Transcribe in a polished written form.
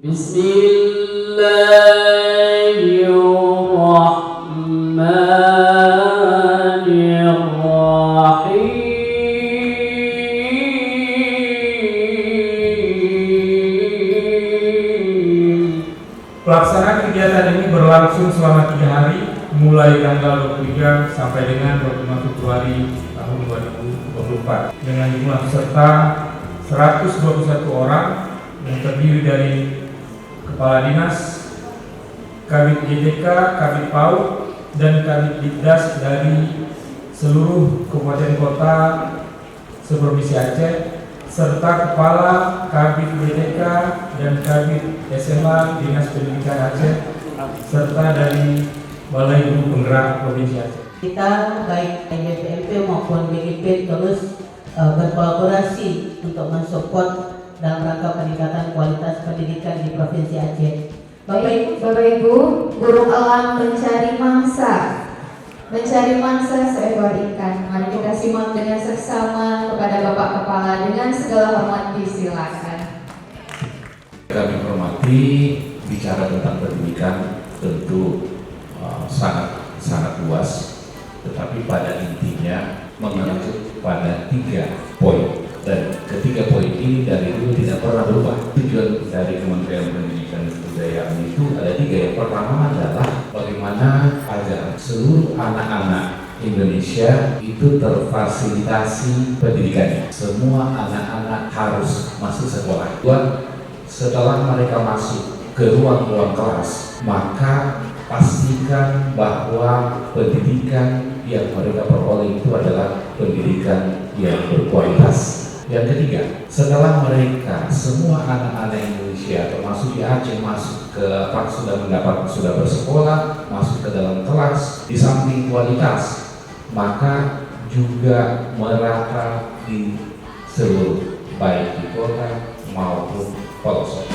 Bismillahirrahmanirrahim. Pelaksanaan kegiatan ini berlangsung selama 3 hari, mulai tanggal 23 sampai dengan 25 Februari tahun 2024 dengan jumlah peserta 121 orang yang terdiri dari Kepala Dinas, Kabid GTK, Kabid PAUD, dan Kabid Dikdas dari seluruh kabupaten kota seprovinsi Aceh, serta Kepala Kabid GTK dan Kabid SMA Dinas Pendidikan Aceh, serta dari Balai Guru Penggerak Provinsi Aceh. Kita baik BPMP maupun BGP terus berkolaborasi untuk mensupport dalam rangka peningkatan kualitas pendidikan di Provinsi Aceh. Bapak Ibu, burung elang mencari mangsa. Mencari mangsa seekor ikan. Mari kita simak dengan seksama kepada Bapak Kepala dengan segala hormat, disilakan. Kami hormati, bicara tentang pendidikan tentu sangat luas, tetapi pada intinya mengacu pada 3 poin, dan ketiga poin ini dari dulu tidak pernah berubah. Tujuan dari Kementerian Pendidikan dan Kebudayaan itu ada 3. Yang pertama adalah bagaimana agar seluruh anak-anak Indonesia itu terfasilitasi pendidikannya. Semua anak-anak harus masuk sekolah. Setelah mereka masuk ke ruang-ruang kelas, maka pastikan bahwa pendidikan yang mereka peroleh itu adalah pendidikan yang berkualitas. Yang ketiga, setelah mereka semua anak-anak Indonesia termasuk di Aceh sudah bersekolah, masuk ke dalam kelas, di samping kualitas, maka juga merata di seluruh, baik di kota maupun pelosok.